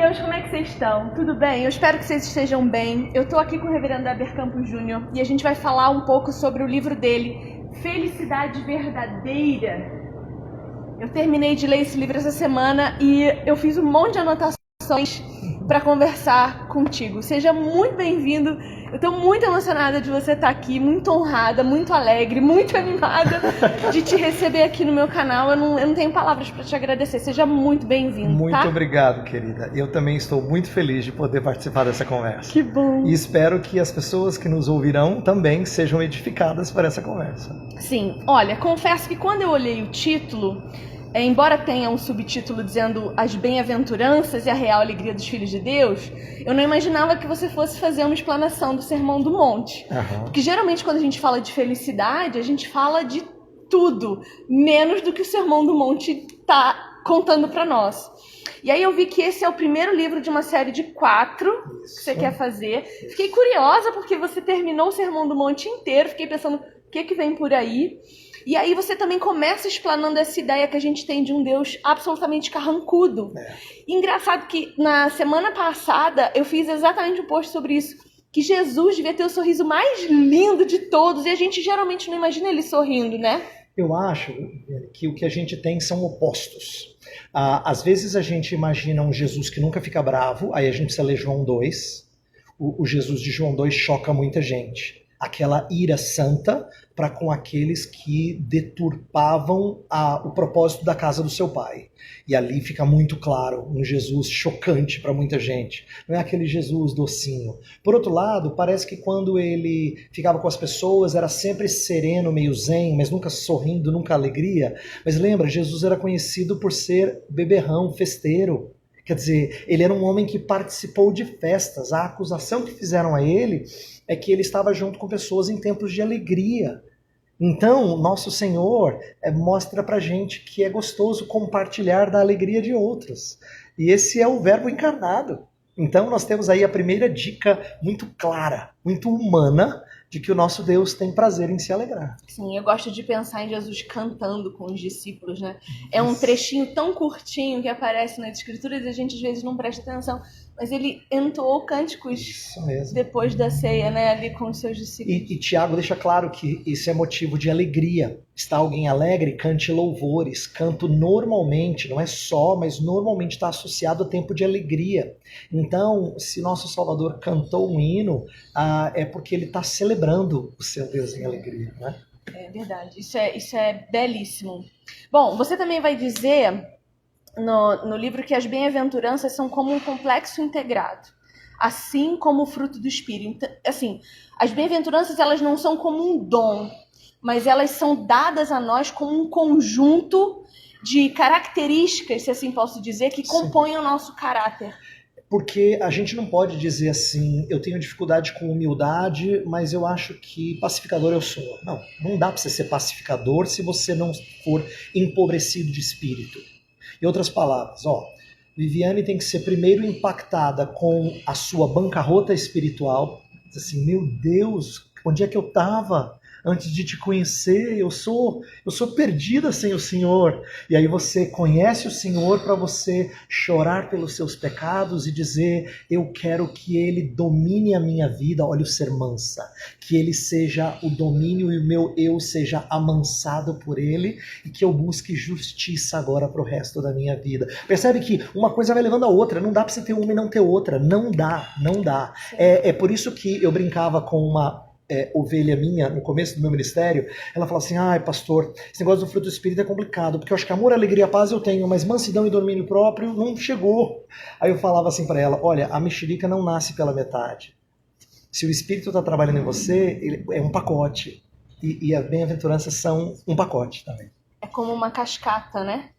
Deus, como é que vocês estão? Tudo bem? Eu espero que vocês estejam bem. Eu tô aqui com o reverendo Heber Campos Júnior e a gente vai falar um pouco sobre o livro dele, Felicidade Verdadeira. Eu terminei de ler esse livro essa semana e eu fiz um monte de anotações para conversar contigo. Seja muito bem-vindo. Eu estou muito emocionada de você estar aqui, muito honrada, muito alegre, muito animada de te receber aqui no meu canal. Eu não tenho palavras para te agradecer. Seja muito bem-vindo, Muito obrigado, querida. Eu também estou muito feliz de poder participar dessa conversa. Que bom. E espero que as pessoas que nos ouvirão também sejam edificadas por essa conversa. Sim. Olha, confesso que quando eu olhei o título, embora tenha um subtítulo dizendo As Bem-aventuranças e a Real Alegria dos Filhos de Deus, eu não imaginava que você fosse fazer uma explanação do Sermão do Monte. Porque geralmente quando a gente fala de felicidade, a gente fala de tudo, menos do que o Sermão do Monte está contando para nós. E aí eu vi que esse é o primeiro livro de uma série de 4 que você quer fazer. Fiquei curiosa porque você terminou o Sermão do Monte inteiro, fiquei pensando o que vem por aí. E aí você também começa explanando essa ideia que a gente tem de um Deus absolutamente carrancudo. Engraçado que na semana passada eu fiz exatamente um post sobre isso, que Jesus devia ter o sorriso mais lindo de todos, e a gente geralmente não imagina ele sorrindo, né? Eu acho que o que a gente tem são opostos. Às vezes a gente imagina um Jesus que nunca fica bravo, aí a gente precisa ler João 2. O Jesus de João 2 choca muita gente. Aquela ira santa para com aqueles que deturpavam o propósito da casa do seu pai. E ali fica muito claro um Jesus chocante para muita gente. Não é aquele Jesus docinho. Por outro lado, parece que quando ele ficava com as pessoas era sempre sereno, meio zen, mas nunca sorrindo, nunca alegria. Mas lembra, Jesus era conhecido por ser beberrão, festeiro. Quer dizer, ele era um homem que participou de festas. A acusação que fizeram a ele é que ele estava junto com pessoas em tempos de alegria. Então, nosso Senhor mostra pra gente que é gostoso compartilhar da alegria de outros. E esse é o Verbo encarnado. Então, nós temos aí a primeira dica muito clara, muito humana, de que o nosso Deus tem prazer em se alegrar. Sim, eu gosto de pensar em Jesus cantando com os discípulos, né? É um trechinho tão curtinho que aparece nas escrituras e a gente às vezes não presta atenção, mas ele entoou cânticos depois da ceia, né? Ali com os seus discípulos. E Tiago deixa claro que isso é motivo de alegria. Está alguém alegre? Cante louvores. Canto normalmente, não é só, mas normalmente está associado a tempo de alegria. Então, se nosso Salvador cantou um hino, é porque ele está celebrando o seu Deus em alegria, né? É verdade, isso é belíssimo. Bom, você também vai dizer no livro que as bem-aventuranças são como um complexo integrado, assim como o fruto do Espírito. Então, assim, as bem-aventuranças elas não são como um dom, mas elas são dadas a nós como um conjunto de características, se assim posso dizer, que compõem o nosso caráter. Porque a gente não pode dizer assim, eu tenho dificuldade com humildade, mas eu acho que pacificador eu sou. Não dá para você ser pacificador se você não for empobrecido de espírito. Em outras palavras, Viviane tem que ser primeiro impactada com a sua bancarrota espiritual. Assim, meu Deus, onde é que eu estava antes de te conhecer? Eu sou perdida sem o Senhor. E aí você conhece o Senhor para você chorar pelos seus pecados e dizer, eu quero que Ele domine a minha vida. Olha o ser mansa. Que Ele seja o domínio e o meu eu seja amansado por Ele e que eu busque justiça agora para o resto da minha vida. Percebe que uma coisa vai levando a outra. Não dá para você ter uma e não ter outra. Não dá. É por isso que eu brincava com uma ovelha minha, no começo do meu ministério, ela falou assim, pastor, esse negócio do fruto do Espírito é complicado, porque eu acho que amor, alegria, paz eu tenho, mas mansidão e domínio próprio não chegou. Aí eu falava assim para ela, olha, a mexerica não nasce pela metade. Se o Espírito está trabalhando em você, ele é um pacote. E as bem-aventuranças são um pacote também. É como uma cascata, né?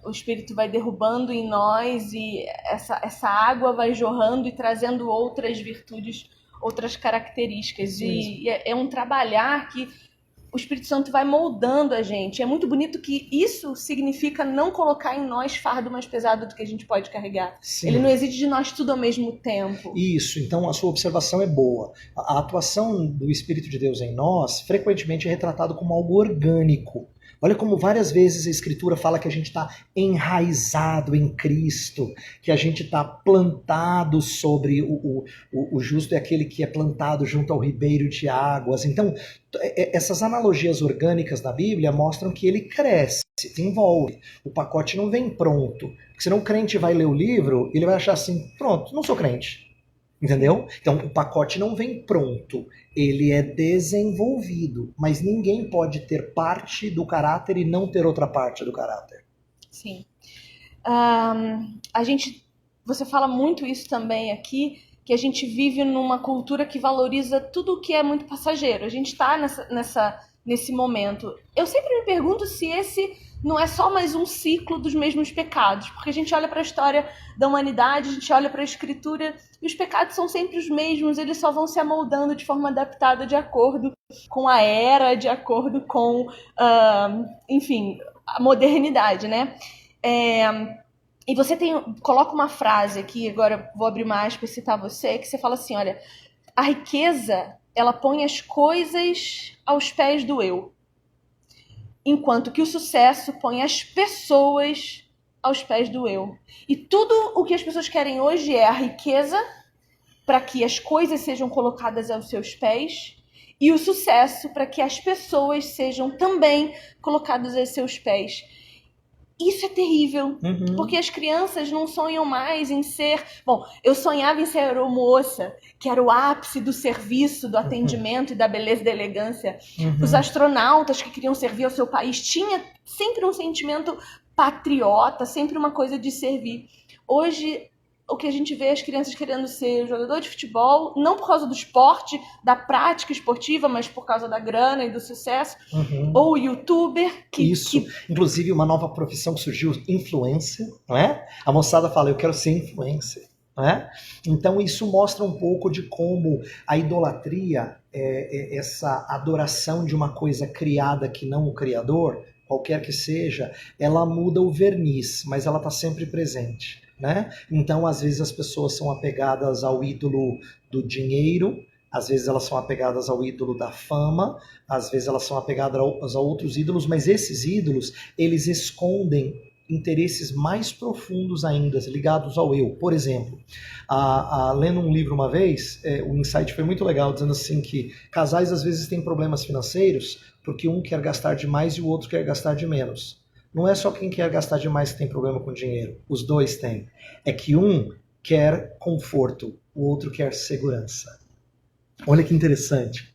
O Espírito vai derrubando em nós e essa água vai jorrando e trazendo outras virtudes, outras características. E é um trabalhar que o Espírito Santo vai moldando a gente. É muito bonito que isso significa não colocar em nós fardo mais pesado do que a gente pode carregar. Sim. Ele não exige de nós tudo ao mesmo tempo. Isso, então a sua observação é boa. A atuação do Espírito de Deus em nós frequentemente é retratado como algo orgânico. Olha como várias vezes a Escritura fala que a gente está enraizado em Cristo, que a gente está plantado sobre o justo é aquele que é plantado junto ao ribeiro de águas. Então, essas analogias orgânicas da Bíblia mostram que ele cresce, se envolve. O pacote não vem pronto. Porque senão o crente vai ler o livro e ele vai achar assim, pronto, não sou crente. Entendeu? Então o pacote não vem pronto, ele é desenvolvido, mas ninguém pode ter parte do caráter e não ter outra parte do caráter. Sim. Você fala muito isso também aqui, que a gente vive numa cultura que valoriza tudo o que é muito passageiro. A gente está nesse momento. Eu sempre me pergunto se esse não é só mais um ciclo dos mesmos pecados, porque a gente olha para a história da humanidade, a gente olha para a Escritura, e os pecados são sempre os mesmos, eles só vão se amoldando de forma adaptada de acordo com a era, de acordo com, enfim, a modernidade, né? E você coloca uma frase aqui, agora vou abrir uma aspa e citar você, que você fala assim, olha, a riqueza, ela põe as coisas aos pés do eu, enquanto que o sucesso põe as pessoas aos pés do eu. E tudo o que as pessoas querem hoje é a riqueza para que as coisas sejam colocadas aos seus pés e o sucesso para que as pessoas sejam também colocadas aos seus pés. Isso é terrível, porque as crianças não sonham mais em ser... Bom, eu sonhava em ser aeromoça, que era o ápice do serviço, do atendimento e da beleza e da elegância. Os astronautas que queriam servir ao seu país tinha sempre um sentimento patriota, sempre uma coisa de servir. Hoje, o que a gente vê é as crianças querendo ser jogador de futebol, não por causa do esporte, da prática esportiva, mas por causa da grana e do sucesso. Ou youtuber. Inclusive uma nova profissão que surgiu, influencer, não é? A moçada fala, eu quero ser influencer. Não é? Então isso mostra um pouco de como a idolatria, essa adoração de uma coisa criada que não o Criador, qualquer que seja, ela muda o verniz, mas ela está sempre presente. Né? Então, às vezes as pessoas são apegadas ao ídolo do dinheiro, às vezes elas são apegadas ao ídolo da fama, às vezes elas são apegadas a outros ídolos, mas esses ídolos, eles escondem interesses mais profundos ainda, ligados ao eu. Por exemplo, lendo um livro uma vez, o insight foi muito legal, dizendo assim que casais às vezes têm problemas financeiros porque um quer gastar demais e o outro quer gastar de menos. Não é só quem quer gastar demais que tem problema com dinheiro. Os dois têm. É que um quer conforto, o outro quer segurança. Olha que interessante.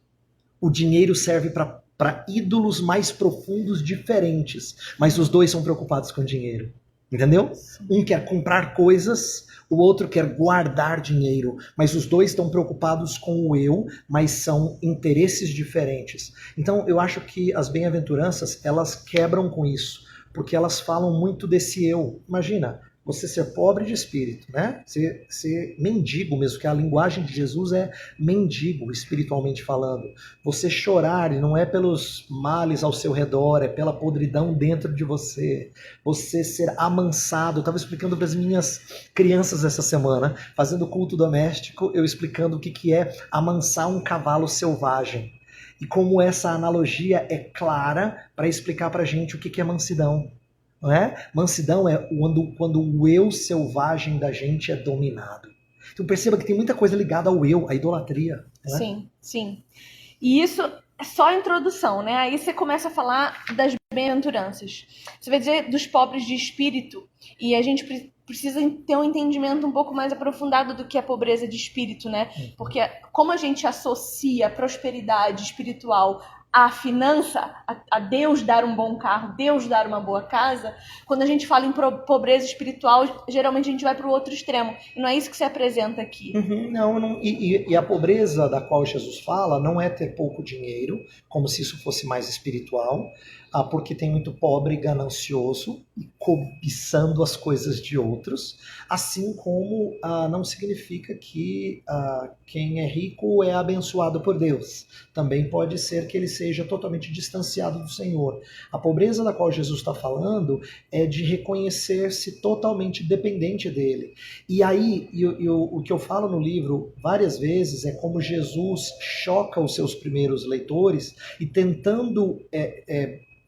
O dinheiro serve para ídolos mais profundos, diferentes. Mas os dois são preocupados com dinheiro. Entendeu? Um quer comprar coisas, o outro quer guardar dinheiro. Mas os dois estão preocupados com o eu, mas são interesses diferentes. Então eu acho que as bem-aventuranças, elas quebram com isso. Porque elas falam muito desse eu. Imagina, você ser pobre de espírito, né? Ser mendigo mesmo, que a linguagem de Jesus é mendigo, espiritualmente falando. Você chorar, e não é pelos males ao seu redor, é pela podridão dentro de você. Você ser amansado. Eu estava explicando para as minhas crianças essa semana, fazendo culto doméstico, eu explicando o que é amansar um cavalo selvagem. E como essa analogia é clara para explicar para a gente o que é mansidão. Não é? Mansidão é quando o eu selvagem da gente é dominado. Então perceba que tem muita coisa ligada ao eu, à idolatria. Não é? Sim, sim. E isso é só a introdução, né? Aí você começa a falar das bem-aventuranças. Você vai dizer dos pobres de espírito. E a gente precisa ter um entendimento um pouco mais aprofundado do que é pobreza de espírito, né? Porque como a gente associa a prosperidade espiritual à finança, a Deus dar um bom carro, Deus dar uma boa casa, quando a gente fala em pobreza espiritual, geralmente a gente vai para o outro extremo. E não é isso que se apresenta aqui. Não. E a pobreza da qual Jesus fala não é ter pouco dinheiro, como se isso fosse mais espiritual, porque tem muito pobre ganancioso e cobiçando as coisas de outros, assim como não significa que quem é rico é abençoado por Deus. Também pode ser que ele seja totalmente distanciado do Senhor. A pobreza da qual Jesus está falando é de reconhecer-se totalmente dependente dele. E aí, o que eu falo no livro várias vezes é como Jesus choca os seus primeiros leitores e tentando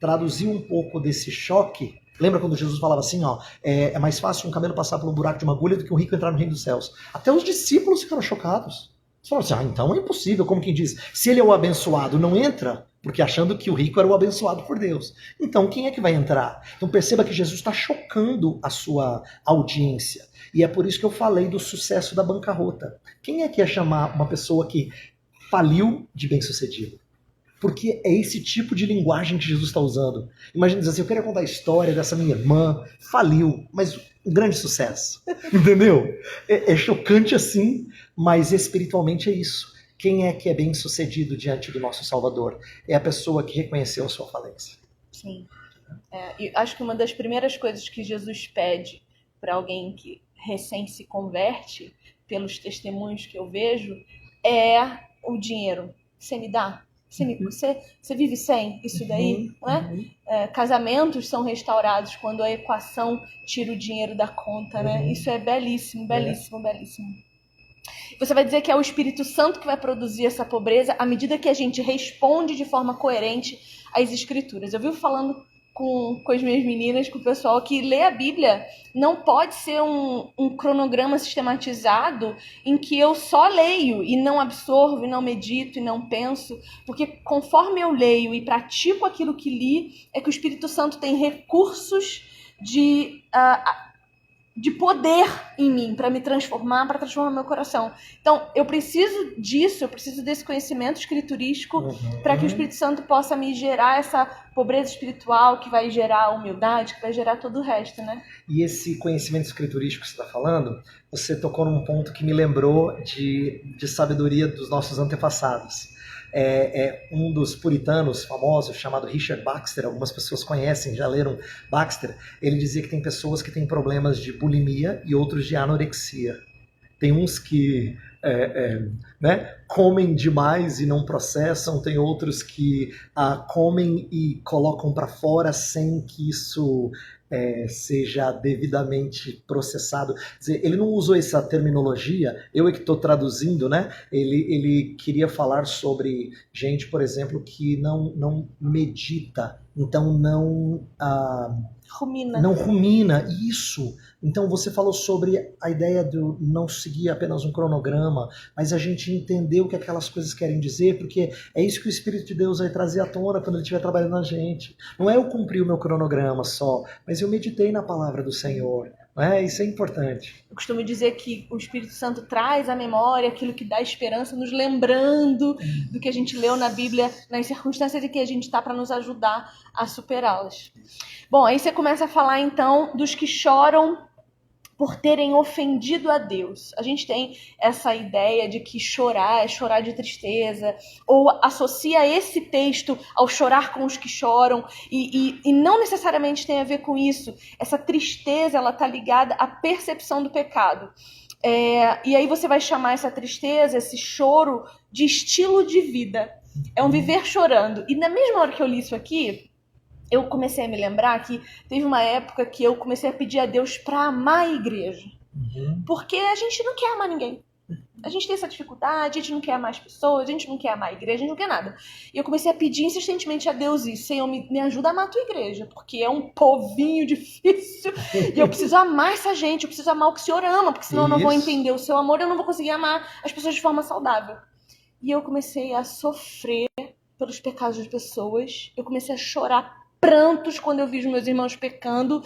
traduzir um pouco desse choque. Lembra quando Jesus falava assim, ó, é mais fácil um camelo passar pelo buraco de uma agulha do que um rico entrar no reino dos céus. Até os discípulos ficaram chocados. Eles falaram assim, então é impossível, como quem diz, se ele é o abençoado, não entra, porque achando que o rico era o abençoado por Deus. Então quem é que vai entrar? Então perceba que Jesus está chocando a sua audiência. E é por isso que eu falei do sucesso da bancarrota. Quem é que ia chamar uma pessoa que faliu de bem-sucedido? Porque é esse tipo de linguagem que Jesus está usando. Imagina dizer assim, eu queria contar a história dessa minha irmã, faliu, mas um grande sucesso. Entendeu? É chocante assim, mas espiritualmente é isso. Quem é que é bem sucedido diante do nosso Salvador? É a pessoa que reconheceu a sua falência. Sim. E acho que uma das primeiras coisas que Jesus pede para alguém que recém se converte, pelos testemunhos que eu vejo, é o dinheiro. Você me dá? Você vive sem isso daí? Não é? Casamentos são restaurados quando a equação tira o dinheiro da conta, né? Isso é belíssimo, belíssimo, belíssimo. Você vai dizer que é o Espírito Santo que vai produzir essa pobreza à medida que a gente responde de forma coerente às Escrituras. Eu vivo falando com as minhas meninas, com o pessoal, que ler a Bíblia não pode ser um cronograma sistematizado em que eu só leio e não absorvo, e não medito, e não penso, porque conforme eu leio e pratico aquilo que li, é que o Espírito Santo tem recursos de poder em mim, para me transformar, para transformar meu coração. Então, eu preciso disso, eu preciso desse conhecimento escriturístico para que o Espírito Santo possa me gerar essa pobreza espiritual, que vai gerar humildade, que vai gerar todo o resto, né? E esse conhecimento escriturístico que você está falando, você tocou num ponto que me lembrou de sabedoria dos nossos antepassados. Um dos puritanos famosos, chamado Richard Baxter, algumas pessoas conhecem, já leram Baxter, ele dizia que tem pessoas que têm problemas de bulimia e outros de anorexia. Tem uns que comem demais e não processam, tem outros que comem e colocam para fora sem que isso seja devidamente processado. Quer dizer, ele não usou essa terminologia, eu é que estou traduzindo, né? Ele queria falar sobre gente, por exemplo, que não medita, então não rumina, isso. Então você falou sobre a ideia de não seguir apenas um cronograma, mas a gente entender o que aquelas coisas querem dizer, porque é isso que o Espírito de Deus vai trazer à tona quando ele estiver trabalhando na gente. Não é eu cumprir o meu cronograma só, mas eu meditei na palavra do Senhor. Isso é importante. Eu costumo dizer que o Espírito Santo traz à memória aquilo que dá esperança, nos lembrando do que a gente leu na Bíblia, nas circunstâncias em que a gente está, para nos ajudar a superá-las. Bom, aí você começa a falar então dos que choram por terem ofendido a Deus. A gente tem essa ideia de que chorar é chorar de tristeza, ou associa esse texto ao chorar com os que choram, e não necessariamente tem a ver com isso. Essa tristeza, ela está ligada à percepção do pecado. E aí você vai chamar essa tristeza, esse choro, de estilo de vida. É um viver chorando. E na mesma hora que eu li isso aqui, eu comecei a me lembrar que teve uma época que eu comecei a pedir a Deus para amar a igreja. Porque a gente não quer amar ninguém. A gente tem essa dificuldade, a gente não quer amar as pessoas, a gente não quer amar a igreja, a gente não quer nada. E eu comecei a pedir insistentemente a Deus isso. Senhor, me ajuda a amar a tua igreja, porque é um povinho difícil. E eu preciso amar essa gente, eu preciso amar o que o Senhor ama, porque senão eu não vou entender o seu amor, eu não vou conseguir amar as pessoas de forma saudável. E eu comecei a sofrer pelos pecados das pessoas. Eu comecei a chorar prantos quando eu vi os meus irmãos pecando.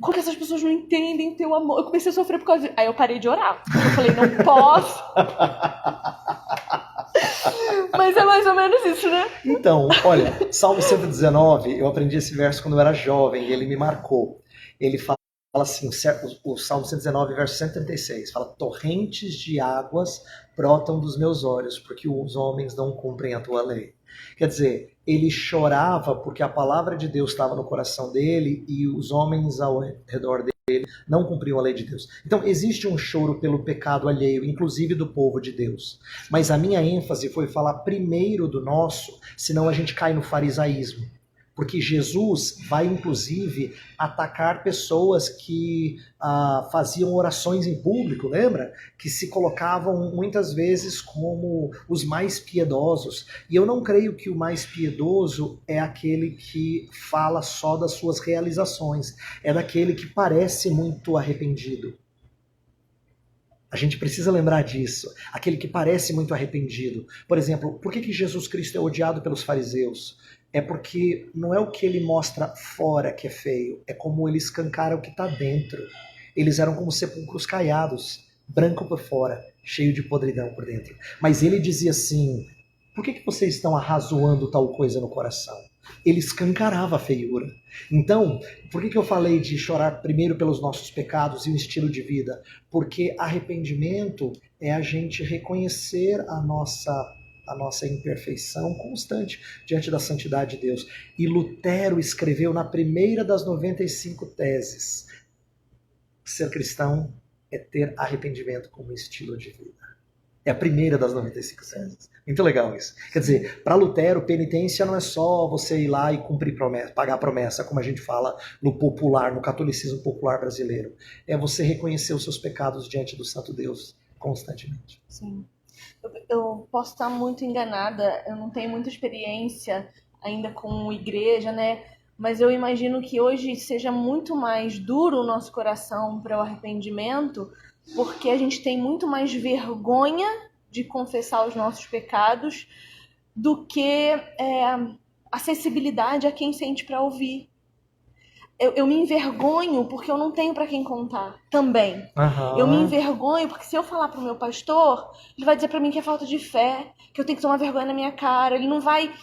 Como que essas pessoas não entendem teu amor? Eu comecei a sofrer por causa disso. Aí eu parei de orar. Eu falei, não posso. Mas é mais ou menos isso, né? Então, olha, Salmo 119, eu aprendi esse verso quando eu era jovem e ele me marcou. Ele fala assim, o Salmo 119, verso 136, fala: torrentes de águas brotam dos meus olhos, porque os homens não cumprem a tua lei. Quer dizer, ele chorava porque a palavra de Deus estava no coração dele e os homens ao redor dele não cumpriam a lei de Deus. Então existe um choro pelo pecado alheio, inclusive do povo de Deus. Mas a minha ênfase foi falar primeiro do nosso, senão a gente cai no farisaísmo. Porque Jesus vai, inclusive, atacar pessoas que faziam orações em público, lembra? Que se colocavam muitas vezes como os mais piedosos. E eu não creio que o mais piedoso é aquele que fala só das suas realizações. É daquele que parece muito arrependido. A gente precisa lembrar disso. Aquele que parece muito arrependido. Por exemplo, por que Jesus Cristo é odiado pelos fariseus? É porque não é o que ele mostra fora que é feio, é como ele escancara o que está dentro. Eles eram como sepulcros caiados, branco por fora, cheio de podridão por dentro. Mas ele dizia assim, por que vocês estão arrazoando tal coisa no coração? Ele escancarava a feiura. Então, por que eu falei de chorar primeiro pelos nossos pecados e o estilo de vida? Porque arrependimento é a gente reconhecer a nossa imperfeição constante diante da santidade de Deus. E Lutero escreveu na primeira das 95 teses, ser cristão é ter arrependimento como estilo de vida. É a primeira das 95 teses. Muito legal isso. Quer dizer, para Lutero, penitência não é só você ir lá e cumprir promessa, pagar promessa, como a gente fala no popular, no catolicismo popular brasileiro. É você reconhecer os seus pecados diante do Santo Deus constantemente. Sim. Eu posso estar muito enganada, eu não tenho muita experiência ainda com igreja, né? Mas eu imagino que hoje seja muito mais duro o nosso coração para o arrependimento, porque a gente tem muito mais vergonha de confessar os nossos pecados do que acessibilidade a quem sente para ouvir. Eu me envergonho porque eu não tenho para quem contar também. Uhum. Eu me envergonho porque se eu falar pro meu pastor, ele vai dizer para mim que é falta de fé, que eu tenho que tomar vergonha na minha cara. Ele não vai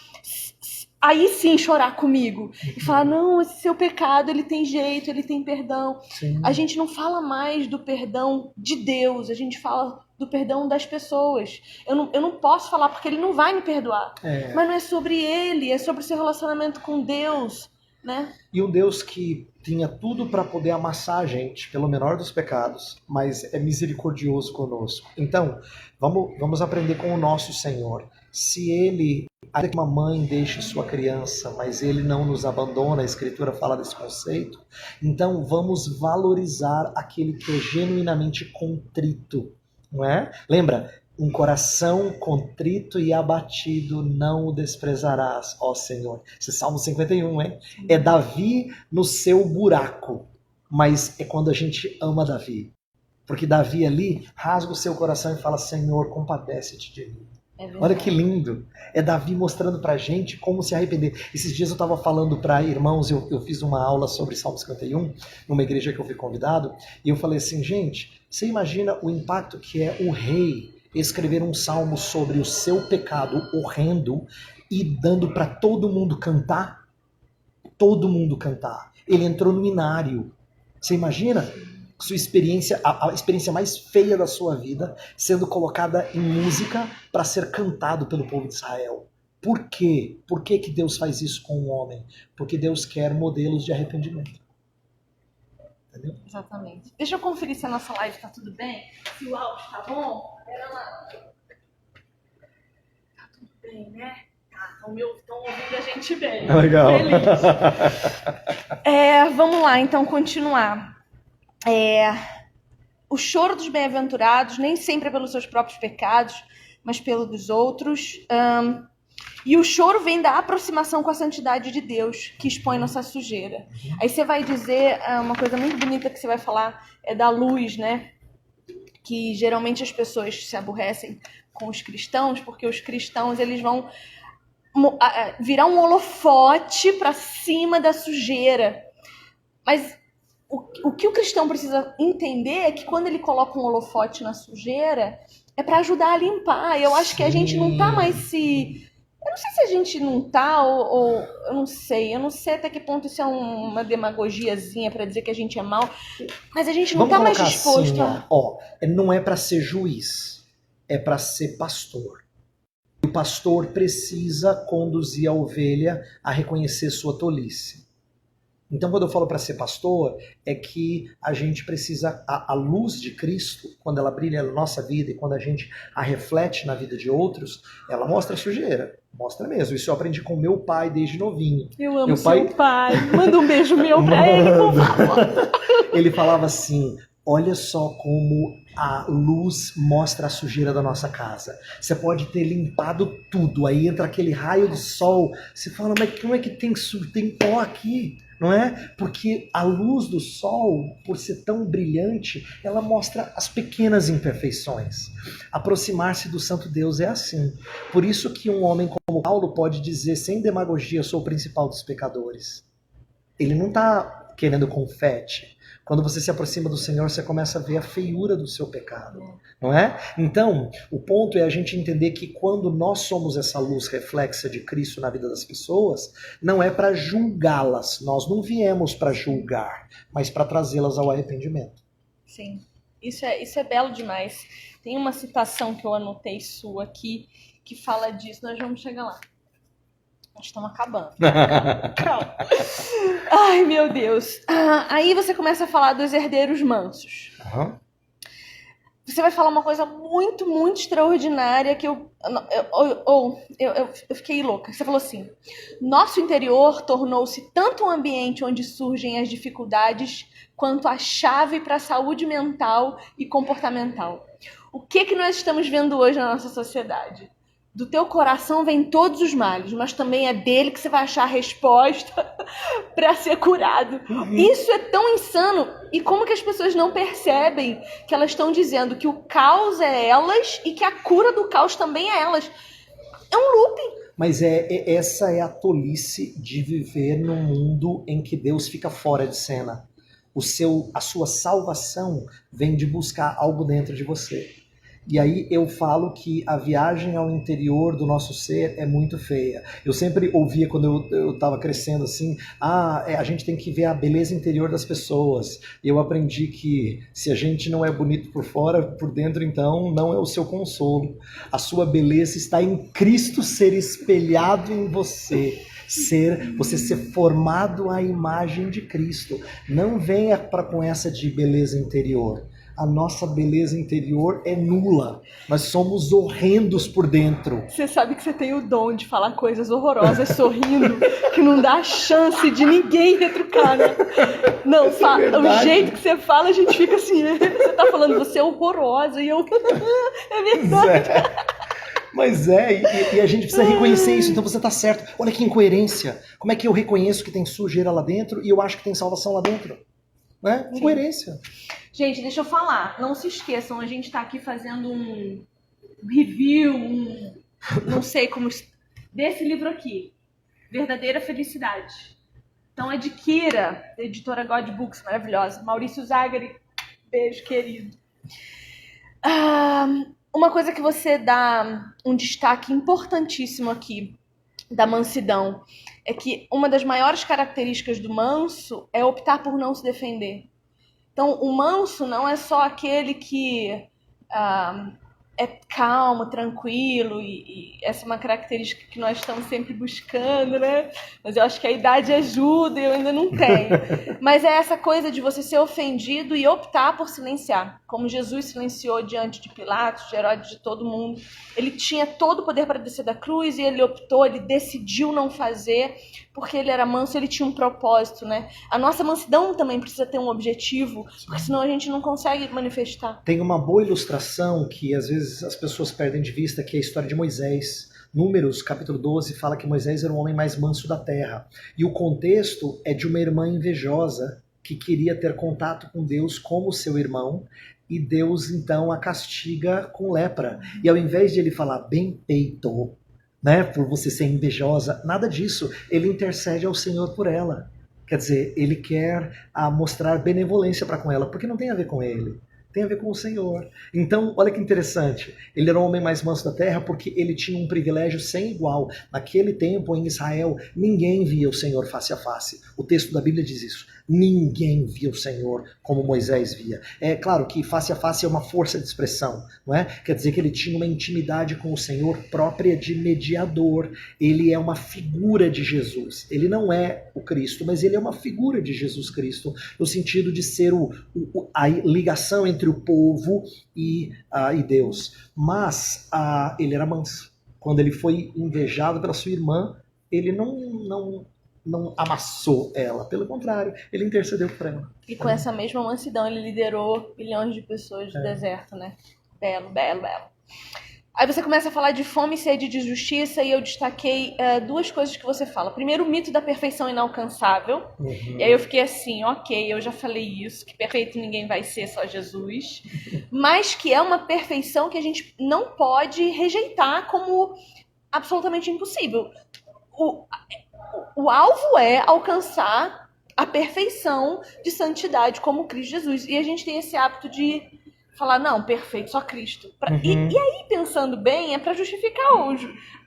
aí sim chorar comigo e falar, não, esse seu pecado, ele tem jeito, ele tem perdão. Sim. A gente não fala mais do perdão de Deus, a gente fala do perdão das pessoas. Eu não posso falar porque ele não vai me perdoar. Mas não é sobre ele, é sobre o seu relacionamento com Deus, né? E um Deus que tinha tudo para poder amassar a gente pelo menor dos pecados, mas é misericordioso conosco. Então, vamos aprender com o nosso Senhor. Se ele, ainda que uma mãe deixe sua criança, mas ele não nos abandona, a Escritura fala desse conceito, então vamos valorizar aquele que é genuinamente contrito, não é? Lembra? Um coração contrito e abatido não o desprezarás, ó Senhor. Esse é Salmo 51, hein? É Davi no seu buraco, mas é quando a gente ama Davi. Porque Davi ali rasga o seu coração e fala, Senhor, compadece-te de mim. Olha que lindo. É Davi mostrando pra gente como se arrepender. Esses dias eu estava falando para irmãos, eu fiz uma aula sobre Salmo 51, numa igreja que eu fui convidado, e eu falei assim, gente, você imagina o impacto que é o rei escrever um salmo sobre o seu pecado horrendo e dando para todo mundo cantar? Todo mundo cantar. Ele entrou no inário. Você imagina sua experiência, a experiência mais feia da sua vida, sendo colocada em música para ser cantado pelo povo de Israel? Por quê? Por que Deus faz isso com o homem? Porque Deus quer modelos de arrependimento. Entendeu? Exatamente. Deixa eu conferir se a nossa live tá tudo bem, se o áudio tá bom. Pera lá. Tá tudo bem, né? Tá, estão ouvindo a gente bem. Legal. Feliz. Vamos lá, então, continuar. O choro dos bem-aventurados nem sempre é pelos seus próprios pecados, mas pelo dos outros. E o choro vem da aproximação com a santidade de Deus, que expõe nossa sujeira. Aí você vai dizer, uma coisa muito bonita que você vai falar é da luz, né? Que geralmente as pessoas se aborrecem com os cristãos, porque os cristãos eles vão virar um holofote para cima da sujeira. Mas o que o cristão precisa entender é que quando ele coloca um holofote na sujeira, é para ajudar a limpar. Eu acho que a gente não tá mais se... Eu não sei se a gente não tá, ou eu não sei até que ponto isso é uma demagogiazinha para dizer que a gente é mal, mas a gente não tá mais disposto assim, não é para ser juiz, é para ser pastor. O pastor precisa conduzir a ovelha a reconhecer sua tolice. Então, quando eu falo para ser pastor, é que a gente precisa, a luz de Cristo, quando ela brilha na nossa vida e quando a gente a reflete na vida de outros, ela mostra sujeira. Mostra mesmo. Isso eu aprendi com meu pai desde novinho. Eu amo seu pai. Manda um beijo meu pra ele, por favor. Ele falava assim: olha só como a luz mostra a sujeira da nossa casa. Você pode ter limpado tudo, aí entra aquele raio do sol, você fala, mas como é que tem pó aqui? Não é? Porque a luz do sol, por ser tão brilhante, ela mostra as pequenas imperfeições. Aproximar-se do Santo Deus é assim. Por isso que um homem como Paulo pode dizer sem demagogia, sou o principal dos pecadores. Ele não está querendo confete. Quando você se aproxima do Senhor, você começa a ver a feiura do seu pecado, não é? Então, o ponto é a gente entender que quando nós somos essa luz reflexa de Cristo na vida das pessoas, não é para julgá-las. Nós não viemos para julgar, mas para trazê-las ao arrependimento. Sim, isso é belo demais. Tem uma citação que eu anotei sua aqui que fala disso. Nós vamos chegar lá. Nós estamos acabando. Calma. Ai, meu Deus. Aí você começa a falar dos herdeiros mansos. Uhum. Você vai falar uma coisa muito, muito extraordinária que eu fiquei louca. Você falou assim: nosso interior tornou-se tanto um ambiente onde surgem as dificuldades quanto a chave para a saúde mental e comportamental. O que nós estamos vendo hoje na nossa sociedade? Do teu coração vem todos os males, mas também é dele que você vai achar a resposta para ser curado. Isso é tão insano. E como que as pessoas não percebem que elas estão dizendo que o caos é elas e que a cura do caos também é elas? É um looping. Mas essa é a tolice de viver num mundo em que Deus fica fora de cena. A sua salvação vem de buscar algo dentro de você. E aí eu falo que a viagem ao interior do nosso ser é muito feia. Eu sempre ouvia quando eu estava crescendo assim, a gente tem que ver a beleza interior das pessoas. E eu aprendi que se a gente não é bonito por fora, por dentro então não é o seu consolo. A sua beleza está em Cristo ser espelhado em você. Você ser formado à imagem de Cristo. Não venha com essa de beleza interior. A nossa beleza interior é nula. Nós somos horrendos por dentro. Você sabe que você tem o dom de falar coisas horrorosas sorrindo, que não dá chance de ninguém retrucar, né? Não, o jeito que você fala, a gente fica assim, né? Você tá falando, você é horrorosa, e eu... É verdade. Mas e a gente precisa reconhecer isso, então você tá certo. Olha que incoerência. Como é que eu reconheço que tem sujeira lá dentro e eu acho que tem salvação lá dentro? Né? Incoerência. Gente, deixa eu falar. Não se esqueçam, a gente tá aqui fazendo um review, não sei como... desse livro aqui, Verdadeira Felicidade. Então adquira, editora God Books, maravilhosa. Maurício Zagari, beijo, querido. Uma coisa que você dá um destaque importantíssimo aqui da mansidão é que uma das maiores características do manso é optar por não se defender. Então, o manso não é só aquele que é calmo, tranquilo, e essa é uma característica que nós estamos sempre buscando, né? Mas eu acho que a idade ajuda e eu ainda não tenho. Mas é essa coisa de você ser ofendido e optar por silenciar. Como Jesus silenciou diante de Pilatos, de Herodes, de todo mundo. Ele tinha todo o poder para descer da cruz e ele optou, ele decidiu não fazer, porque ele era manso, ele tinha um propósito, né? A nossa mansidão também precisa ter um objetivo, porque senão a gente não consegue manifestar. Tem uma boa ilustração que às vezes as pessoas perdem de vista, que é a história de Moisés. Números, capítulo 12, fala que Moisés era o homem mais manso da terra. E o contexto é de uma irmã invejosa que queria ter contato com Deus como seu irmão, e Deus então a castiga com lepra. E ao invés de ele falar bem peito, né, por você ser invejosa, nada disso. Ele intercede ao Senhor por ela. Quer dizer, ele quer mostrar benevolência para com ela, porque não tem a ver com ele. Tem a ver com o Senhor. Então, olha que interessante. Ele era o homem mais manso da terra porque ele tinha um privilégio sem igual. Naquele tempo, em Israel, ninguém via o Senhor face a face. O texto da Bíblia diz isso. Ninguém via o Senhor como Moisés via. É claro que face a face é uma força de expressão, não é? Quer dizer que ele tinha uma intimidade com o Senhor própria de mediador. Ele é uma figura de Jesus. Ele não é o Cristo, mas ele é uma figura de Jesus Cristo, no sentido de ser a ligação entre o povo e Deus. Mas ele era manso. Quando ele foi invejado pela sua irmã, ele não amassou ela. Pelo contrário, ele intercedeu por ela. E com essa mesma mansidão, ele liderou bilhões de pessoas do deserto, né? Belo, belo, belo. Aí você começa a falar de fome e sede de justiça, e eu destaquei duas coisas que você fala. Primeiro, o mito da perfeição inalcançável. E aí eu fiquei assim, ok, eu já falei isso, que perfeito ninguém vai ser, só Jesus. Mas que é uma perfeição que a gente não pode rejeitar como absolutamente impossível. O alvo é alcançar a perfeição de santidade como Cristo Jesus. E a gente tem esse hábito de falar, não, perfeito, só Cristo. E aí, pensando bem, é para justificar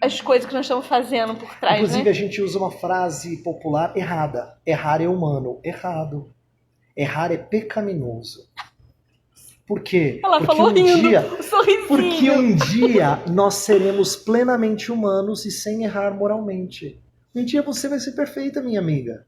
as coisas que nós estamos fazendo por trás, Inclusive, né? a gente usa uma frase popular errada. Errar é humano. Errado. Errar é pecaminoso. Por quê? Ela falou rindo, o sorrisinho. Porque um dia nós seremos plenamente humanos e sem errar moralmente. Um dia você vai ser perfeita, minha amiga.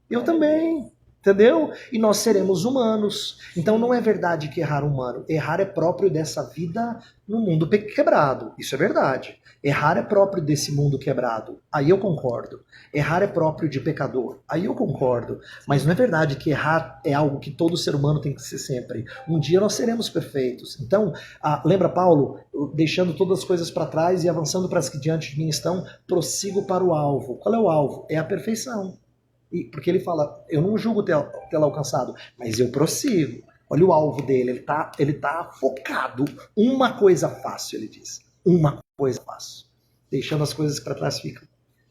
Eu também. Entendeu? E nós seremos humanos. Então não é verdade que errar é humano. Errar é próprio dessa vida no mundo quebrado. Isso é verdade. Errar é próprio desse mundo quebrado. Aí eu concordo. Errar é próprio de pecador. Aí eu concordo. Mas não é verdade que errar é algo que todo ser humano tem que ser sempre. Um dia nós seremos perfeitos. Então, lembra Paulo? Deixando todas as coisas para trás e avançando para as que diante de mim estão, prossigo para o alvo. Qual é o alvo? É a perfeição. Porque ele fala, eu não julgo tê-la alcançado, mas eu prossigo. Olha o alvo dele, ele tá focado. Uma coisa fácil, ele diz. Uma coisa fácil. Deixando as coisas que para trás ficam.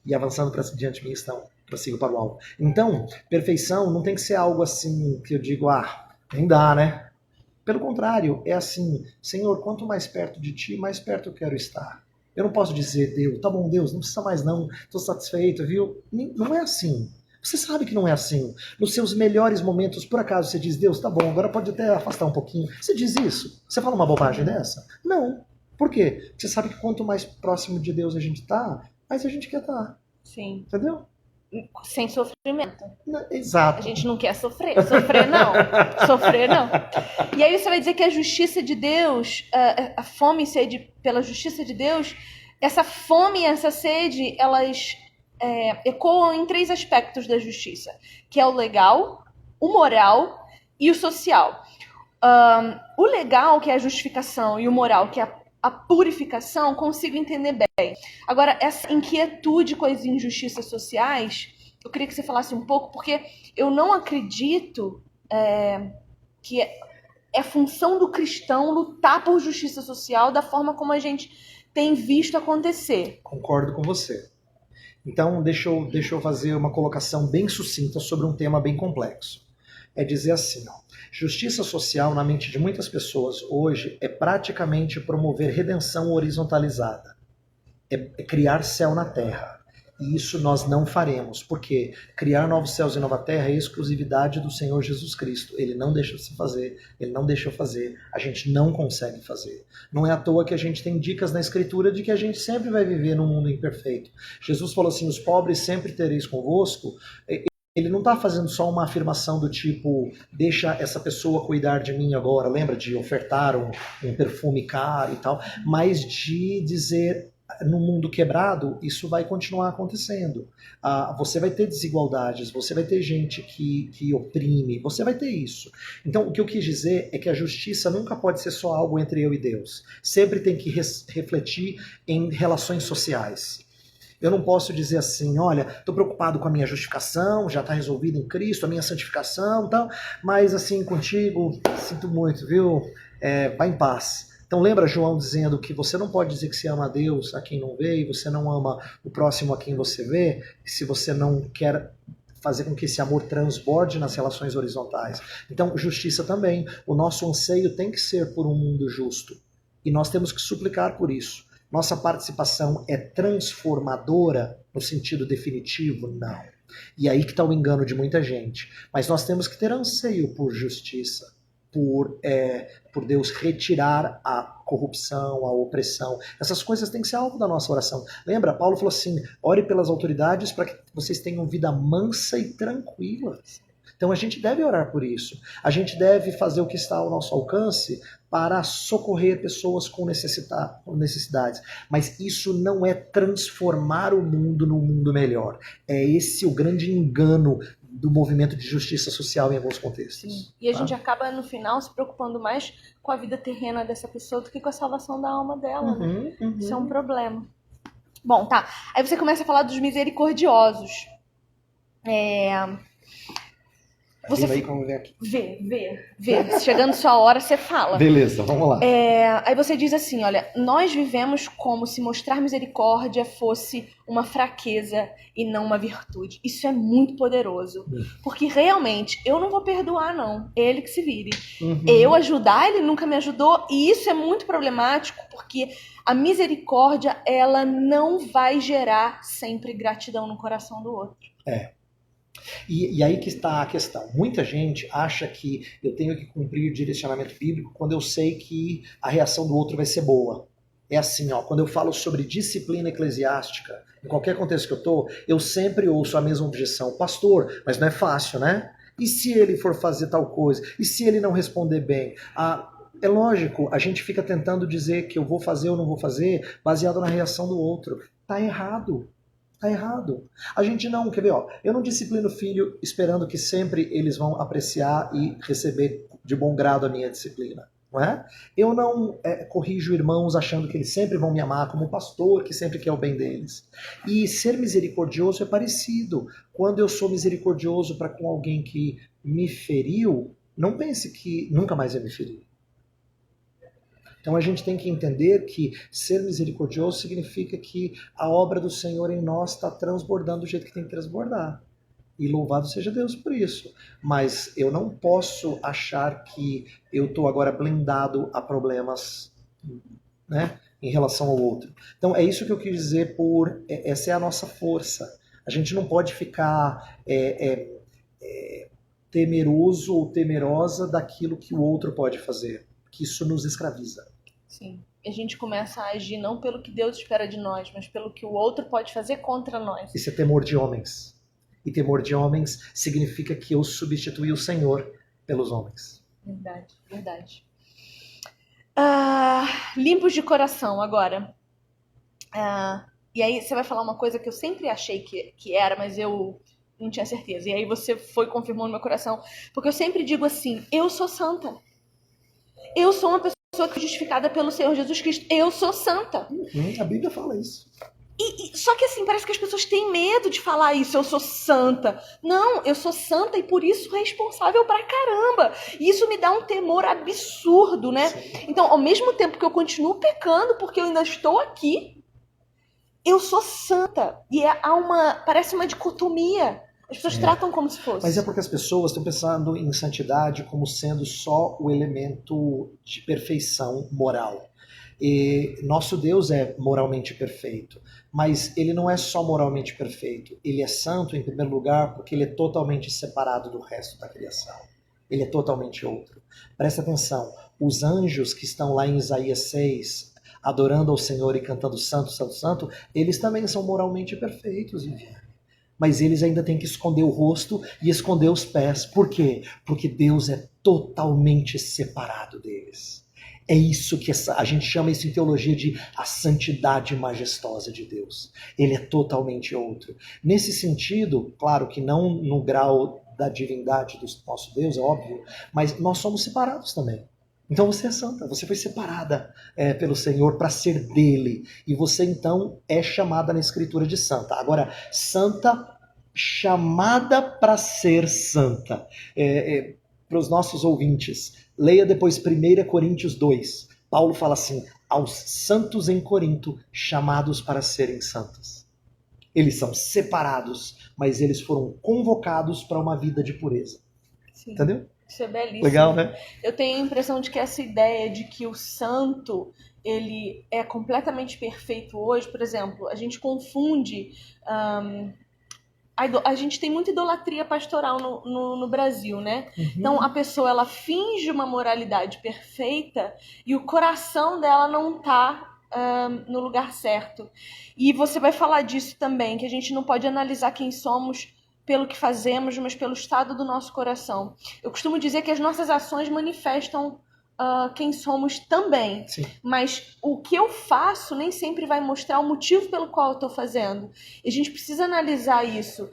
E avançando para diante de mim estão. Prossigo para o alvo. Então, perfeição não tem que ser algo assim que eu digo, nem dá, né? Pelo contrário, é assim, Senhor, quanto mais perto de ti, mais perto eu quero estar. Eu não posso dizer, Deus, tá bom, Deus, não precisa mais não, estou satisfeito, viu? Não é assim. Você sabe que não é assim. Nos seus melhores momentos, por acaso, você diz, Deus, tá bom, agora pode até afastar um pouquinho. Você diz isso? Você fala uma bobagem dessa? Não. Por quê? Porque você sabe que quanto mais próximo de Deus a gente tá, mais a gente quer estar. Sim. Entendeu? Sem sofrimento. Exato. A gente não quer sofrer. Sofrer não. Sofrer não. E aí você vai dizer que a justiça de Deus, a fome e sede pela justiça de Deus, essa fome e essa sede, elas ecoam em três aspectos da justiça, que é o legal, o moral e o social. O legal, que é a justificação, e o moral, que é a purificação, consigo entender bem. Agora, essa inquietude com as injustiças sociais, eu queria que você falasse um pouco, porque eu não acredito que é função do cristão lutar por justiça social da forma como a gente tem visto acontecer. Concordo com você. Então, deixa eu fazer uma colocação bem sucinta sobre um tema bem complexo. É dizer assim, justiça social na mente de muitas pessoas hoje é praticamente promover redenção horizontalizada. É criar céu na terra. E isso nós não faremos, porque criar novos céus e nova terra é exclusividade do Senhor Jesus Cristo. Ele não deixa de se fazer, ele não deixou fazer, a gente não consegue fazer. Não é à toa que a gente tem dicas na Escritura de que a gente sempre vai viver num mundo imperfeito. Jesus falou assim, os pobres sempre tereis convosco. Ele não está fazendo só uma afirmação do tipo, deixa essa pessoa cuidar de mim agora, lembra de ofertar um perfume caro e tal, mas de dizer, no mundo quebrado, isso vai continuar acontecendo. Você vai ter desigualdades, você vai ter gente que oprime, você vai ter isso. Então, o que eu quis dizer é que a justiça nunca pode ser só algo entre eu e Deus. Sempre tem que refletir em relações sociais. Eu não posso dizer assim, olha, estou preocupado com a minha justificação, já está resolvida em Cristo, a minha santificação e tal, mas assim, contigo, sinto muito, viu? Vai em paz. Então lembra João dizendo que você não pode dizer que você ama a Deus a quem não vê, e você não ama o próximo a quem você vê, se você não quer fazer com que esse amor transborde nas relações horizontais. Então, justiça também. O nosso anseio tem que ser por um mundo justo. E nós temos que suplicar por isso. Nossa participação é transformadora no sentido definitivo? Não. E aí que está o engano de muita gente. Mas nós temos que ter anseio por justiça, por Deus retirar a corrupção, a opressão. Essas coisas têm que ser alvo da nossa oração. Lembra? Paulo falou assim, ore pelas autoridades para que vocês tenham vida mansa e tranquila. Então a gente deve orar por isso. A gente deve fazer o que está ao nosso alcance para socorrer pessoas com necessidades. Mas isso não é transformar o mundo num mundo melhor. É esse o grande engano do movimento de justiça social em alguns contextos. Sim. E a gente acaba, no final, se preocupando mais com a vida terrena dessa pessoa do que com a salvação da alma dela. Né? Isso é um problema. Bom, tá. Aí você começa a falar dos misericordiosos. Você aí, vamos ver aqui. Vê. Chegando sua hora, você fala. Beleza, vamos lá. Aí você diz assim, olha, nós vivemos como se mostrar misericórdia fosse uma fraqueza e não uma virtude. Isso é muito poderoso. Porque realmente, eu não vou perdoar, não. Ele que se vire. Eu ajudar, ele nunca me ajudou. E isso é muito problemático, porque a misericórdia, ela não vai gerar sempre gratidão no coração do outro. E aí que está a questão. Muita gente acha que eu tenho que cumprir o direcionamento bíblico quando eu sei que a reação do outro vai ser boa. É assim, ó, quando eu falo sobre disciplina eclesiástica, em qualquer contexto que eu sempre ouço a mesma objeção. Pastor, mas não é fácil, né? E se ele for fazer tal coisa? E se ele não responder bem? É lógico, a gente fica tentando dizer que eu vou fazer ou não vou fazer baseado na reação do outro. Tá errado. Tá errado. A gente não, quer ver, ó, eu não disciplino o filho esperando que sempre eles vão apreciar e receber de bom grado a minha disciplina, não é? Eu não corrijo irmãos achando que eles sempre vão me amar como pastor que sempre quer o bem deles. E ser misericordioso é parecido. Quando eu sou misericordioso para com alguém que me feriu, não pense que nunca mais vai me ferir. Então a gente tem que entender que ser misericordioso significa que a obra do Senhor em nós está transbordando do jeito que tem que transbordar. E louvado seja Deus por isso. Mas eu não posso achar que eu estou agora blindado a problemas, né, em relação ao outro. Então é isso que eu quis dizer essa é a nossa força. A gente não pode ficar temeroso ou temerosa daquilo que o outro pode fazer. Que isso nos escraviza. Sim. A gente começa a agir não pelo que Deus espera de nós, mas pelo que o outro pode fazer contra nós. Isso é temor de homens. E temor de homens significa que eu substituí o Senhor pelos homens. Verdade. Limpos de coração agora. E aí você vai falar uma coisa que eu sempre achei que era, mas eu não tinha certeza. E aí você foi confirmando no meu coração. Porque eu sempre digo assim, eu sou santa. Eu sou uma pessoa que é justificada pelo Senhor Jesus Cristo. Eu sou santa. A Bíblia fala isso. Só que assim, parece que as pessoas têm medo de falar isso. Eu sou santa. Não, eu sou santa e por isso responsável pra caramba. E isso me dá um temor absurdo, né? Sim. Então, ao mesmo tempo que eu continuo pecando, porque eu ainda estou aqui, eu sou santa. E parece uma dicotomia. As pessoas tratam como se fosse. Mas é porque as pessoas estão pensando em santidade como sendo só o elemento de perfeição moral. E nosso Deus é moralmente perfeito, mas ele não é só moralmente perfeito. Ele é santo, em primeiro lugar, porque ele é totalmente separado do resto da criação. Ele é totalmente outro. Presta atenção, os anjos que estão lá em Isaías 6, adorando ao Senhor e cantando Santo, Santo, Santo, eles também são moralmente perfeitos, Viviane. Mas eles ainda têm que esconder o rosto e esconder os pés. Por quê? Porque Deus é totalmente separado deles. É isso que a gente chama isso em teologia de a santidade majestosa de Deus. Ele é totalmente outro. Nesse sentido, claro que não no grau da divindade do nosso Deus, é óbvio, mas nós somos separados também. Então você é santa, você foi separada pelo Senhor para ser dele. E você então é chamada na Escritura de santa. Agora, santa chamada para ser santa. Para os nossos ouvintes, leia depois 1 Coríntios 2. Paulo fala assim, aos santos em Corinto, chamados para serem santos. Eles são separados, mas eles foram convocados para uma vida de pureza. Sim. Entendeu? Isso é belíssimo. Legal, né? Eu tenho a impressão de que essa ideia de que o santo ele é completamente perfeito hoje, por exemplo, a gente confunde A gente tem muita idolatria pastoral no Brasil, né? Uhum. Então a pessoa, ela finge uma moralidade perfeita e o coração dela não tá no lugar certo. E você vai falar disso também, que a gente não pode analisar quem somos pelo que fazemos, mas pelo estado do nosso coração. Eu costumo dizer que as nossas ações manifestam quem somos também. Sim. Mas o que eu faço nem sempre vai mostrar o motivo pelo qual eu estou fazendo. E a gente precisa analisar isso.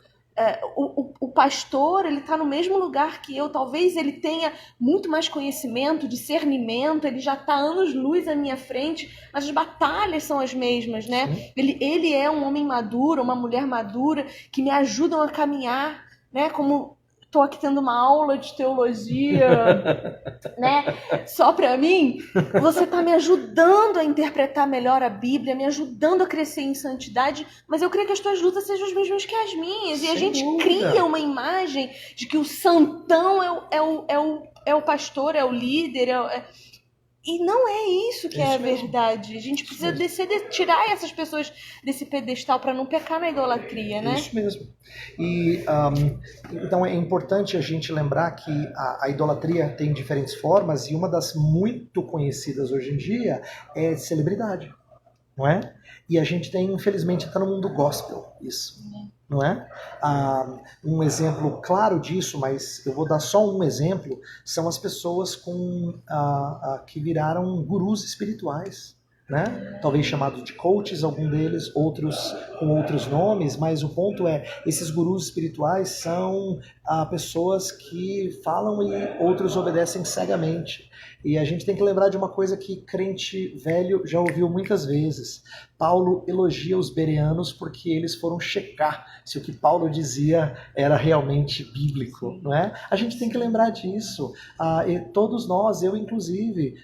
O pastor, ele está no mesmo lugar que eu. Talvez ele tenha muito mais conhecimento, discernimento, ele já está anos-luz à minha frente, mas as batalhas são as mesmas, né? Ele é um homem maduro, uma mulher madura, que me ajudam a caminhar, né? Como estou aqui tendo uma aula de teologia, né? Só para mim, você está me ajudando a interpretar melhor a Bíblia, me ajudando a crescer em santidade, mas eu creio que as tuas lutas sejam as mesmas que as minhas. E a gente cria uma imagem de que o santão é o pastor, é o líder, e não é isso que é a verdade. A gente precisa tirar essas pessoas desse pedestal para não pecar na idolatria, né? Isso mesmo. E então é importante a gente lembrar que a idolatria tem diferentes formas, e uma das muito conhecidas hoje em dia é celebridade, não é? E a gente tem, infelizmente, está no mundo gospel isso, não é? Um exemplo claro disso, mas eu vou dar só um exemplo, são as pessoas que viraram gurus espirituais, né? Talvez chamados de coaches, algum deles, outros com outros nomes, mas o ponto é, esses gurus espirituais são pessoas que falam e outros obedecem cegamente. E a gente tem que lembrar de uma coisa que crente velho já ouviu muitas vezes. Paulo elogia os bereanos porque eles foram checar se o que Paulo dizia era realmente bíblico, não é? A gente tem que lembrar disso. E todos nós, eu inclusive,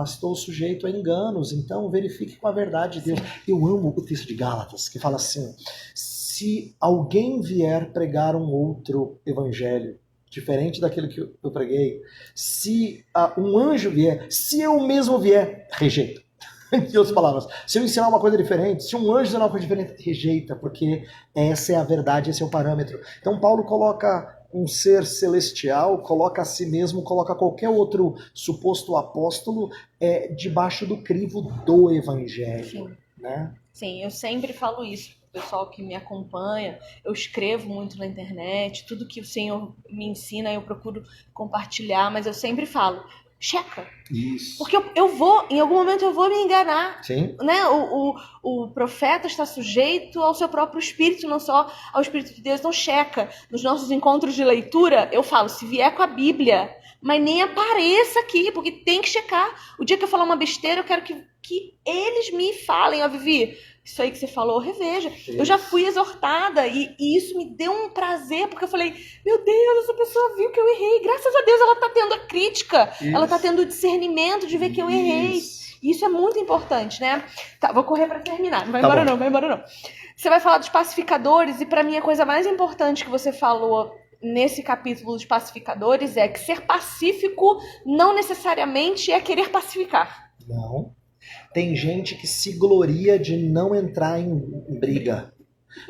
estou sujeito a enganos, então verifique com a verdade de Deus. Eu amo o texto de Gálatas, que fala assim: se alguém vier pregar um outro evangelho, diferente daquilo que eu preguei, se um anjo vier, se eu mesmo vier, rejeita. Em outras palavras, se eu ensinar uma coisa diferente, se um anjo ensinar uma coisa diferente, rejeita, porque essa é a verdade, esse é o parâmetro. Então Paulo coloca um ser celestial, coloca a si mesmo, coloca qualquer outro suposto apóstolo debaixo do crivo do evangelho. Sim. Né? Sim, eu sempre falo isso. O pessoal que me acompanha, eu escrevo muito na internet, tudo que o Senhor me ensina eu procuro compartilhar, mas eu sempre falo, checa. Isso. Porque em algum momento eu vou me enganar. Sim. Né? O profeta está sujeito ao seu próprio espírito, não só ao Espírito de Deus. Então checa. Nos nossos encontros de leitura, eu falo, se vier com a Bíblia, mas nem apareça aqui, porque tem que checar. O dia que eu falar uma besteira, eu quero que eles me falem, ó, Vivi, isso aí que você falou, reveja. Isso. Eu já fui exortada e isso me deu um prazer, porque eu falei, meu Deus, essa pessoa viu que eu errei. Graças a Deus ela está tendo a crítica, ela está tendo o discernimento de ver que eu errei. Isso é muito importante, né? Tá, vou correr para terminar. Não vai embora não, vai embora não. Você vai falar dos pacificadores e para mim a coisa mais importante que você falou nesse capítulo dos pacificadores é que ser pacífico não necessariamente é querer pacificar. Não. Tem gente que se gloria de não entrar em briga,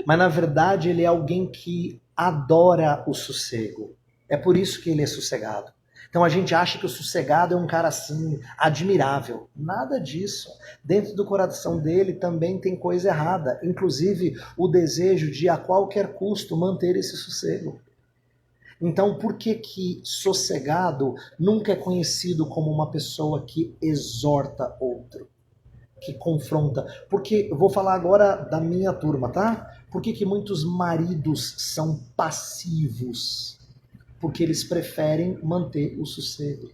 mas na verdade ele é alguém que adora o sossego. É por isso que ele é sossegado. Então a gente acha que o sossegado é um cara assim, admirável. Nada disso. Dentro do coração dele também tem coisa errada, inclusive o desejo de a qualquer custo manter esse sossego. Então, por que sossegado nunca é conhecido como uma pessoa que exorta outro, que confronta? Porque, eu vou falar agora da minha turma, tá? Por que muitos maridos são passivos? Porque eles preferem manter o sossego.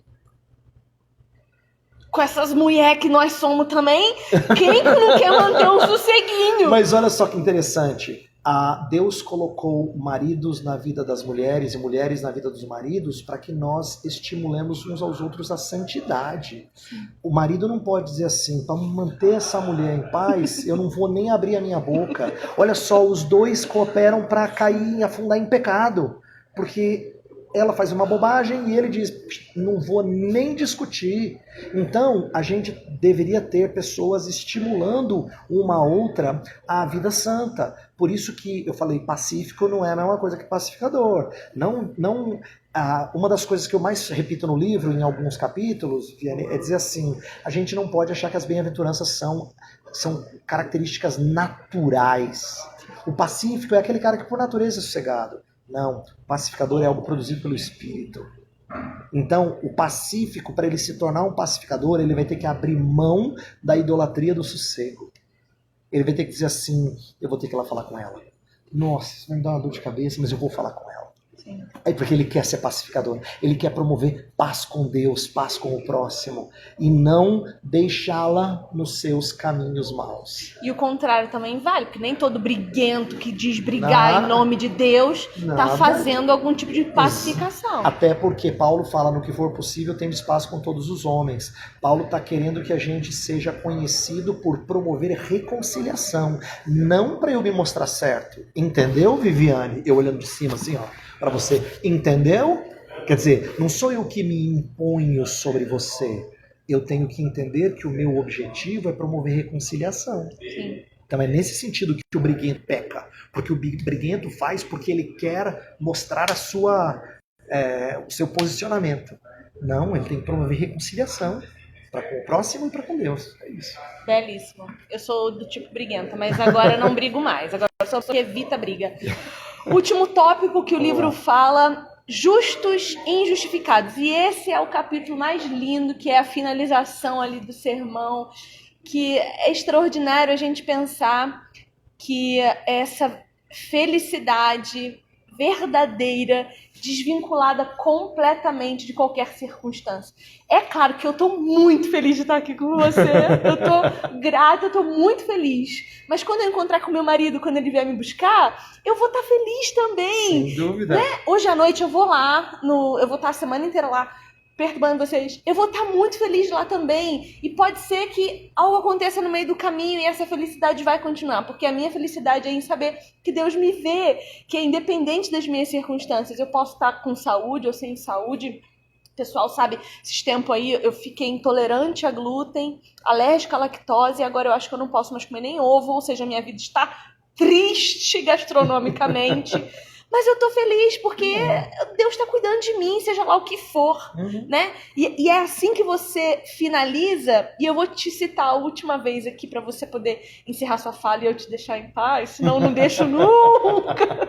Com essas mulheres que nós somos também, quem que não quer manter um sosseguinho? Mas olha só que interessante. Deus colocou maridos na vida das mulheres e mulheres na vida dos maridos para que nós estimulemos uns aos outros a santidade. O marido não pode dizer assim, para manter essa mulher em paz, eu não vou nem abrir a minha boca. Olha só, os dois cooperam para cair e afundar em pecado, porque ela faz uma bobagem e ele diz, não vou nem discutir. Então, a gente deveria ter pessoas estimulando uma outra à vida santa. Por isso que eu falei, pacífico não é a mesma coisa que pacificador. Uma das coisas que eu mais repito no livro, em alguns capítulos, é dizer assim, a gente não pode achar que as bem-aventuranças são características naturais. O pacífico é aquele cara que por natureza é sossegado. Não, o pacificador é algo produzido pelo Espírito. Então, o pacífico, para ele se tornar um pacificador, ele vai ter que abrir mão da idolatria do sossego. Ele vai ter que dizer assim, eu vou ter que ir lá falar com ela. Nossa, isso vai me dar uma dor de cabeça, mas eu vou falar com ela. Sim. É porque ele quer ser pacificador. Ele quer promover paz com Deus, paz com o próximo. E não deixá-la nos seus caminhos maus. E o contrário também vale, porque nem todo briguento que diz brigar em nome de Deus está fazendo algum tipo de pacificação. Até porque Paulo fala, no que for possível, tem espaço com todos os homens. Paulo está querendo que a gente seja conhecido por promover reconciliação. Não para eu me mostrar certo. Entendeu, Viviane? Eu olhando de cima assim, ó. Para você, entendeu? Quer dizer, não sou eu que me imponho sobre você. Eu tenho que entender que o meu objetivo é promover reconciliação. Sim. Então é nesse sentido que o briguento peca. Porque o briguento faz porque ele quer mostrar o seu posicionamento. Não, ele tem que promover reconciliação. Para com o próximo e para com Deus. É isso. Belíssimo. Eu sou do tipo briguenta, mas agora eu não brigo mais. Agora eu sou que evita briga. Último tópico que o livro fala, justos e injustificados. E esse é o capítulo mais lindo, que é a finalização ali do sermão, que é extraordinário a gente pensar que essa felicidade verdadeira, desvinculada completamente de qualquer circunstância. É claro que eu tô muito feliz de estar aqui com você, eu tô grata, eu tô muito feliz. Mas quando eu encontrar com meu marido, quando ele vier me buscar, eu vou estar feliz também. Sem dúvida. Né? Hoje à noite eu vou lá, eu vou estar a semana inteira lá, perturbando vocês. Eu vou estar muito feliz lá também. E pode ser que algo aconteça no meio do caminho e essa felicidade vai continuar. Porque a minha felicidade é em saber que Deus me vê, que é independente das minhas circunstâncias. Eu posso estar com saúde ou sem saúde. O pessoal sabe, esses tempos aí eu fiquei intolerante a glúten, alérgica à lactose, e agora eu acho que eu não posso mais comer nem ovo, ou seja, minha vida está triste gastronomicamente. Mas eu tô feliz porque Deus está cuidando de mim, seja lá o que for, né? E é assim que você finaliza, e eu vou te citar a última vez aqui para você poder encerrar sua fala e eu te deixar em paz, senão eu não deixo nunca.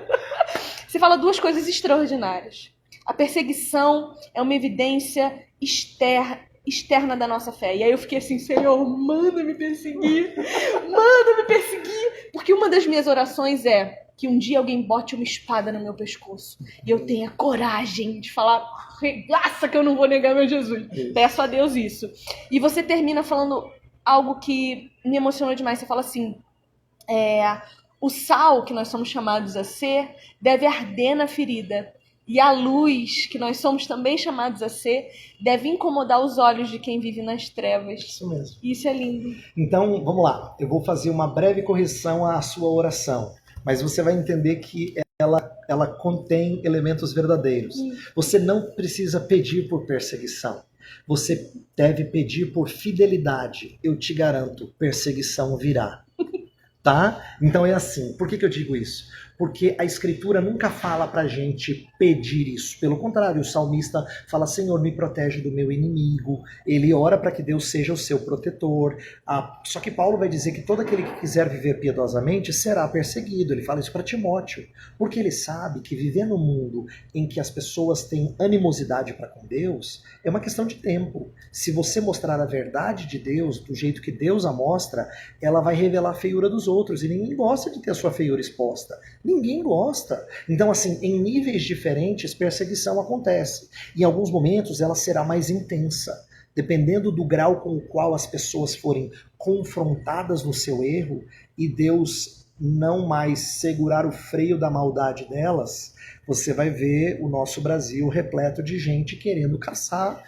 Você fala duas coisas extraordinárias. A perseguição é uma evidência externa da nossa fé. E aí eu fiquei assim, Senhor, manda me perseguir, porque uma das minhas orações é que um dia alguém bote uma espada no meu pescoço e eu tenha coragem de falar, regaça que eu não vou negar meu Jesus. Peço a Deus isso. E você termina falando algo que me emocionou demais. Você fala assim, o sal que nós somos chamados a ser deve arder na ferida. E a luz, que nós somos também chamados a ser, deve incomodar os olhos de quem vive nas trevas. Isso mesmo. Isso é lindo. Então, vamos lá. Eu vou fazer uma breve correção à sua oração. Mas você vai entender que ela contém elementos verdadeiros. Você não precisa pedir por perseguição. Você deve pedir por fidelidade. Eu te garanto, perseguição virá. Tá? Então é assim. Por que eu digo isso? Porque a Escritura nunca fala pra gente pedir isso. Pelo contrário, o salmista fala, Senhor, me protege do meu inimigo. Ele ora para que Deus seja o seu protetor. Só que Paulo vai dizer que todo aquele que quiser viver piedosamente será perseguido. Ele fala isso para Timóteo. Porque ele sabe que viver no mundo em que as pessoas têm animosidade para com Deus é uma questão de tempo. Se você mostrar a verdade de Deus do jeito que Deus a mostra, ela vai revelar a feiura dos outros. E ninguém gosta de ter a sua feiura exposta. Ninguém gosta. Então, assim, em níveis diferentes, perseguição acontece. Em alguns momentos, ela será mais intensa. Dependendo do grau com o qual as pessoas forem confrontadas no seu erro e Deus não mais segurar o freio da maldade delas, você vai ver o nosso Brasil repleto de gente querendo caçar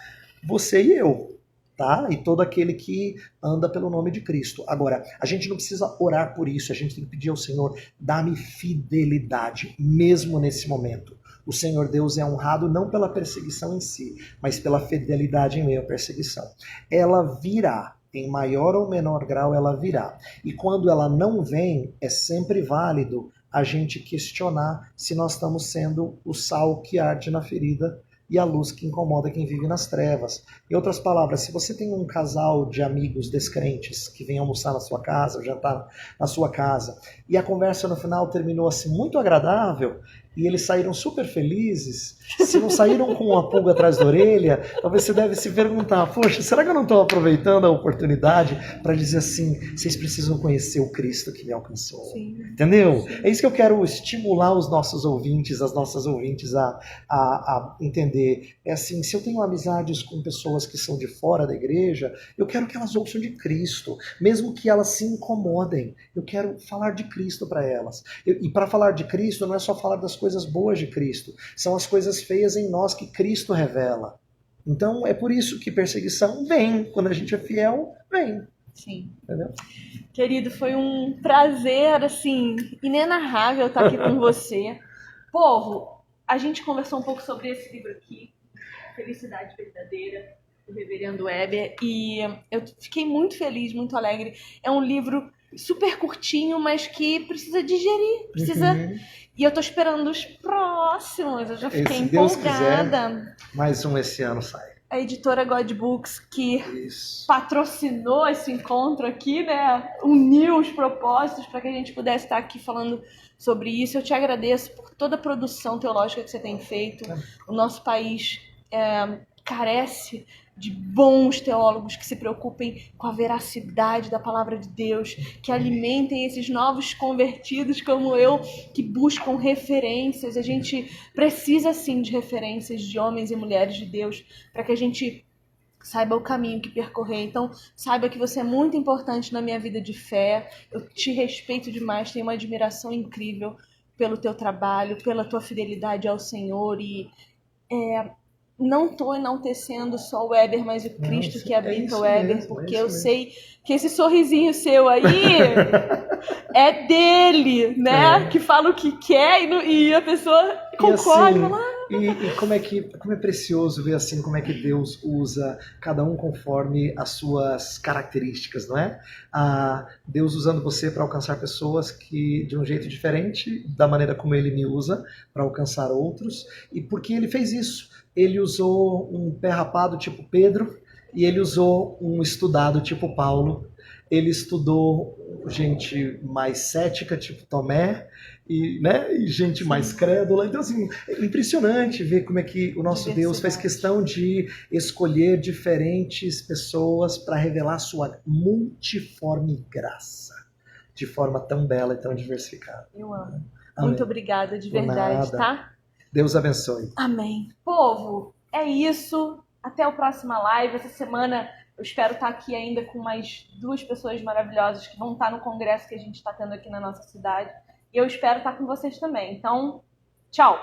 você e eu. Tá? E todo aquele que anda pelo nome de Cristo. Agora, a gente não precisa orar por isso, a gente tem que pedir ao Senhor, dá-me fidelidade, mesmo nesse momento. O Senhor Deus é honrado não pela perseguição em si, mas pela fidelidade em meio à perseguição. Ela virá, Em maior ou menor grau ela virá. E quando ela não vem, é sempre válido a gente questionar se nós estamos sendo o sal que arde na ferida e a luz que incomoda quem vive nas trevas. Em outras palavras, se você tem um casal de amigos descrentes que vem almoçar na sua casa, jantar na sua casa, e a conversa no final terminou assim muito agradável, e eles saíram super felizes, se não saíram com uma pulga atrás da orelha, talvez você deve se perguntar, poxa, será que eu não estou aproveitando a oportunidade para dizer assim, vocês precisam conhecer o Cristo que me alcançou? Sim. Entendeu? É isso que eu quero estimular os nossos ouvintes, as nossas ouvintes a entender. É assim, se eu tenho amizades com pessoas que são de fora da igreja, eu quero que elas ouçam de Cristo, mesmo que elas se incomodem. Eu quero falar de Cristo para elas. E para falar de Cristo não é só falar das coisas boas de Cristo, são as coisas feias em nós que Cristo revela. Então é por isso que perseguição vem, quando a gente é fiel, vem. Sim. Entendeu? Querido, foi um prazer, assim, inenarrável estar aqui com você. Povo, a gente conversou um pouco sobre esse livro aqui, Felicidade Verdadeira, do Reverendo Weber, e eu fiquei muito feliz, muito alegre. É um livro super curtinho, mas que precisa digerir, precisa... E eu tô esperando os próximos, eu já fiquei empolgada. Mais um esse ano sai. A editora God Books, que patrocinou esse encontro aqui, né? Uniu os propósitos para que a gente pudesse estar aqui falando sobre isso. Eu te agradeço por toda a produção teológica que você tem feito. O nosso país carece de bons teólogos que se preocupem com a veracidade da palavra de Deus, que alimentem esses novos convertidos como eu, que buscam referências. A gente precisa, sim, de referências de homens e mulheres de Deus para que a gente saiba o caminho que percorrer. Então, saiba que você é muito importante na minha vida de fé. Eu te respeito demais, tenho uma admiração incrível pelo teu trabalho, pela tua fidelidade ao Senhor e... não estou enaltecendo só o Weber, mas o Cristo que habita o Weber, mesmo, porque eu sei que esse sorrisinho seu aí é dele, né? Que fala o que quer e a pessoa concorda. E como é precioso ver assim como é que Deus usa cada um conforme as suas características, não é? Deus usando você para alcançar pessoas que de um jeito diferente da maneira como Ele me usa para alcançar outros. E porque Ele fez isso? Ele usou um pé rapado tipo Pedro e ele usou um estudado tipo Paulo. Ele estudou gente mais cética tipo Tomé e gente mais crédula. Então, assim, é impressionante ver como é que o nosso Deus faz questão de escolher diferentes pessoas para revelar sua multiforme graça de forma tão bela e tão diversificada. Eu amo. Muito obrigada, de verdade, tá? Deus abençoe. Amém. Povo, é isso. Até a próxima live. Essa semana eu espero estar aqui ainda com mais 2 pessoas maravilhosas que vão estar no congresso que a gente está tendo aqui na nossa cidade. E eu espero estar com vocês também. Então, tchau!